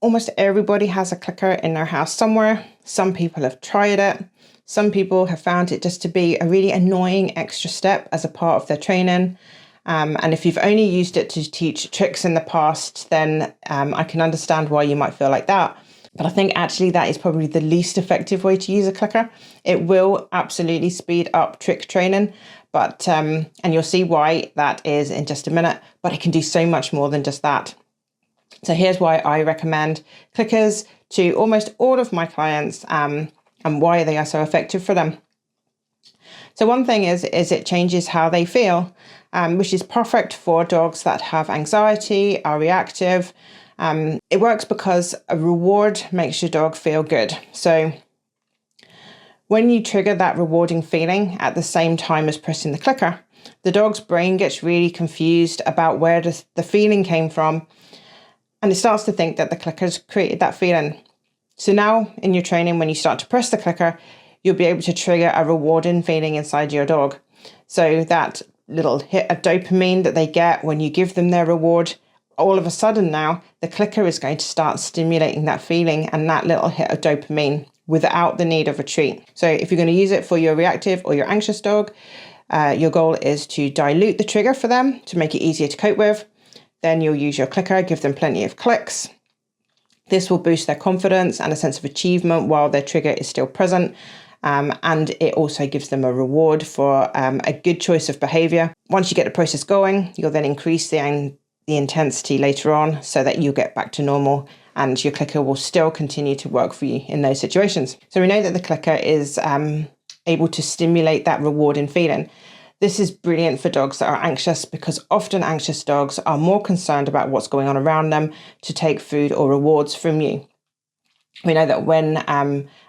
almost everybody has a clicker in their house somewhere. Some people have tried it. Some people have found it just to be a really annoying extra step as a part of their training. And if you've only used it to teach tricks in the past, then I can understand why you might feel like that. But I think actually that is probably the least effective way to use a clicker. It will absolutely speed up trick training, but and you'll see why that is in just a minute, but it can do so much more than just that. So here's why I recommend clickers to almost all of my clients and why they are so effective for them. So one thing is it changes how they feel, which is perfect for dogs that have anxiety, are reactive. It works because a reward makes your dog feel good. So when you trigger that rewarding feeling at the same time as pressing the clicker, the dog's brain gets really confused about where the feeling came from, and it starts to think that the clicker's created that feeling. So now in your training, when you start to press the clicker, you'll be able to trigger a rewarding feeling inside your dog. So that little hit of dopamine that they get when you give them their reward, all of a sudden now the clicker is going to start stimulating that feeling and that little hit of dopamine without the need of a treat. So if you're going to use it for your reactive or your anxious dog, your goal is to dilute the trigger for them to make it easier to cope with. Then you'll use your clicker, give them plenty of clicks. This will boost their confidence and a sense of achievement while their trigger is still present. And it also gives them a reward for a good choice of behavior. Once you get the process going, you'll then increase the intensity later on so that you get back to normal and your clicker will still continue to work for you in those situations. So we know that the clicker is able to stimulate that rewarding feeling. This is brilliant for dogs that are anxious because often anxious dogs are more concerned about what's going on around them to take food or rewards from you. We know that when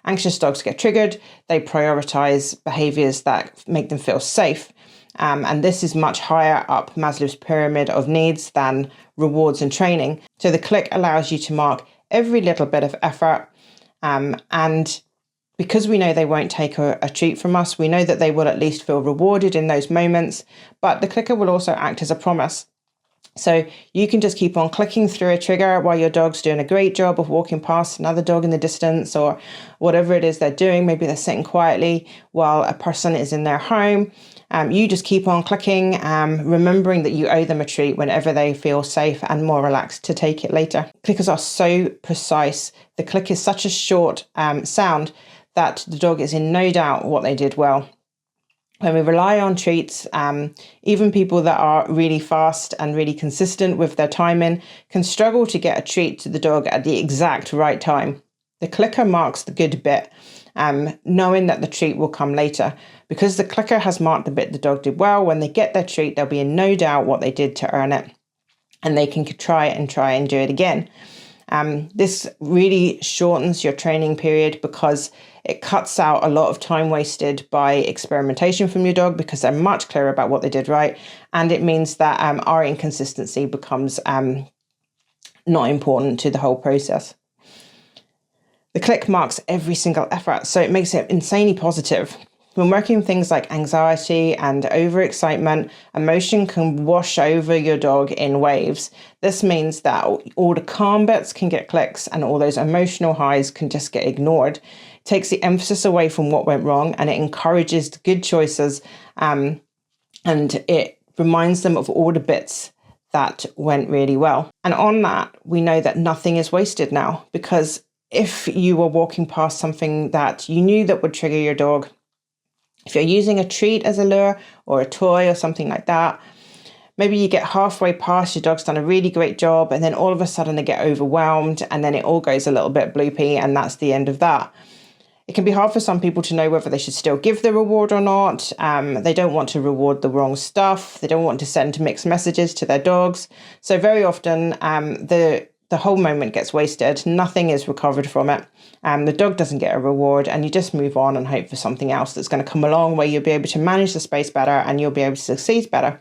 anxious dogs get triggered, they prioritize behaviors that make them feel safe. And this is much higher up Maslow's pyramid of needs than rewards and training. So the click allows you to mark every little bit of effort. And because we know they won't take a treat from us, we know that they will at least feel rewarded in those moments. But the clicker will also act as a promise. So you can just keep on clicking through a trigger while your dog's doing a great job of walking past another dog in the distance or whatever it is they're doing. Maybe they're sitting quietly while a person is in their home. You just keep on clicking, remembering that you owe them a treat whenever they feel safe and more relaxed to take it later. Clickers are so precise. The click is such a short sound that the dog is in no doubt what they did well. When we rely on treats, even people that are really fast and really consistent with their timing can struggle to get a treat to the dog at the exact right time. The clicker marks the good bit, knowing that the treat will come later. Because the clicker has marked the bit the dog did well, when they get their treat, they'll be in no doubt what they did to earn it. And they can try and do it again. This really shortens your training period because it cuts out a lot of time wasted by experimentation from your dog because they're much clearer about what they did right. And it means that our inconsistency becomes not important to the whole process. The click marks every single effort, so it makes it insanely positive. When working with things like anxiety and overexcitement, emotion can wash over your dog in waves. This means that all the calm bits can get clicks and all those emotional highs can just get ignored. It takes the emphasis away from what went wrong and it encourages the good choices and it reminds them of all the bits that went really well. And on that, we know that nothing is wasted now because if you were walking past something that you knew that would trigger your dog, if you're using a treat as a lure or a toy or something like that, maybe you get halfway past, your dog's done a really great job, and then all of a sudden they get overwhelmed and then it all goes a little bit bloopy and that's the end of that. It can be hard for some people to know whether they should still give the reward or not. They don't want to reward the wrong stuff. They don't want to send mixed messages to their dogs. So very often the whole moment gets wasted. Nothing is recovered from it. The dog doesn't get a reward and you just move on and hope for something else that's going to come along where you'll be able to manage the space better and you'll be able to succeed better.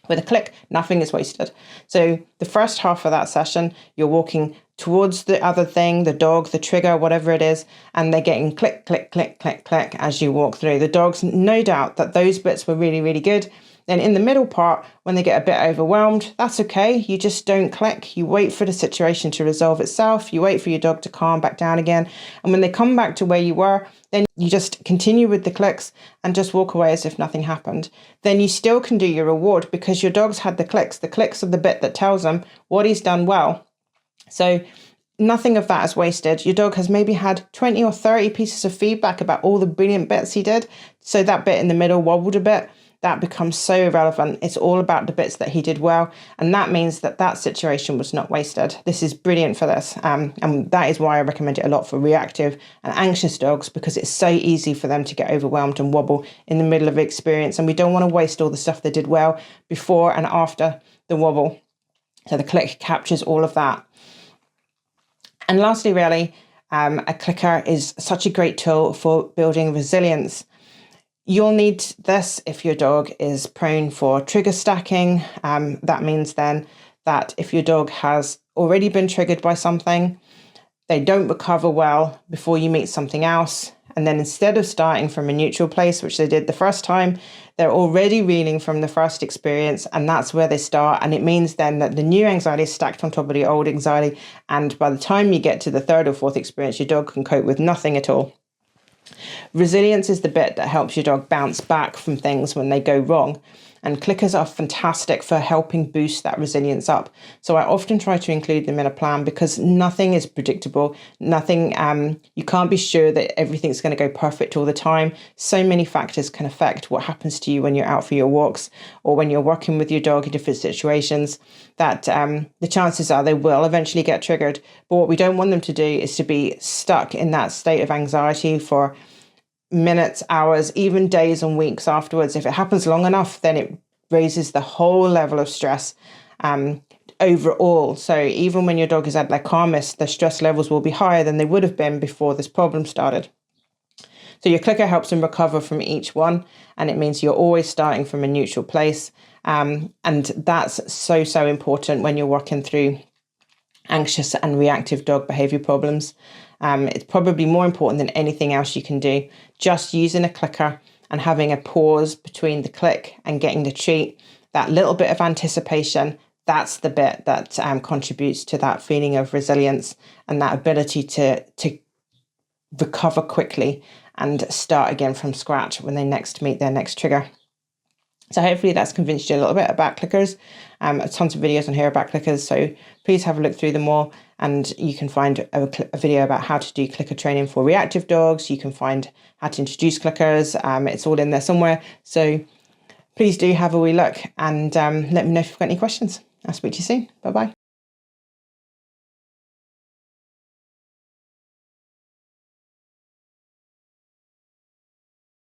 With a click, nothing is wasted. So the first half of that session, you're walking towards the other thing, the dog, the trigger, whatever it is, and they're getting click, click, click, click, click as you walk through. The dogs, no doubt that those bits were really, really good. Then in the middle part, when they get a bit overwhelmed, that's okay. You just don't click. You wait for the situation to resolve itself. You wait for your dog to calm back down again. And when they come back to where you were, then you just continue with the clicks and just walk away as if nothing happened. Then you still can do your reward because your dog's had the clicks. The clicks are the bit that tells them what he's done well. So nothing of that is wasted. Your dog has maybe had 20 or 30 pieces of feedback about all the brilliant bits he did. So that bit in the middle wobbled a bit. That becomes so irrelevant. It's all about the bits that he did well. And that means that that situation was not wasted. This is brilliant for this. And that is why I recommend it a lot for reactive and anxious dogs, because it's so easy for them to get overwhelmed and wobble in the middle of experience. And we don't want to waste all the stuff they did well before and after the wobble. So the click captures all of that. And lastly, really, a clicker is such a great tool for building resilience. You'll need this if your dog is prone for trigger stacking. That means then that if your dog has already been triggered by something, they don't recover well before you meet something else. And then instead of starting from a neutral place, which they did the first time, they're already reeling from the first experience, and that's where they start. And it means then that the new anxiety is stacked on top of the old anxiety. And by the time you get to the third or fourth experience, your dog can cope with nothing at all. Resilience is the bit that helps your dog bounce back from things when they go wrong. And clickers are fantastic for helping boost that resilience up. So I often try to include them in a plan because nothing is predictable. Nothing, you can't be sure that everything's going to go perfect all the time. So many factors can affect what happens to you when you're out for your walks or when you're working with your dog in different situations, that the chances are they will eventually get triggered. But what we don't want them to do is to be stuck in that state of anxiety for minutes, hours, even days and weeks afterwards. If it happens long enough, then it raises the whole level of stress overall. So even when your dog is at their calmest, the stress levels will be higher than they would have been before this problem started. So your clicker helps them recover from each one, and it means you're always starting from a neutral place. And that's so important when you're working through anxious and reactive dog behavior problems. It's probably more important than anything else you can do. Just using a clicker and having a pause between the click and getting the treat, that little bit of anticipation, that's the bit that contributes to that feeling of resilience and that ability to recover quickly and start again from scratch when they next meet their next trigger. So hopefully that's convinced you a little bit about clickers. Tons of videos on here about clickers, so please have a look through them all, and you can find a video about how to do clicker training for reactive dogs. You can find how to introduce clickers. It's all in there somewhere. So please do have a wee look and let me know if you've got any questions. I'll speak to you soon. Bye-bye.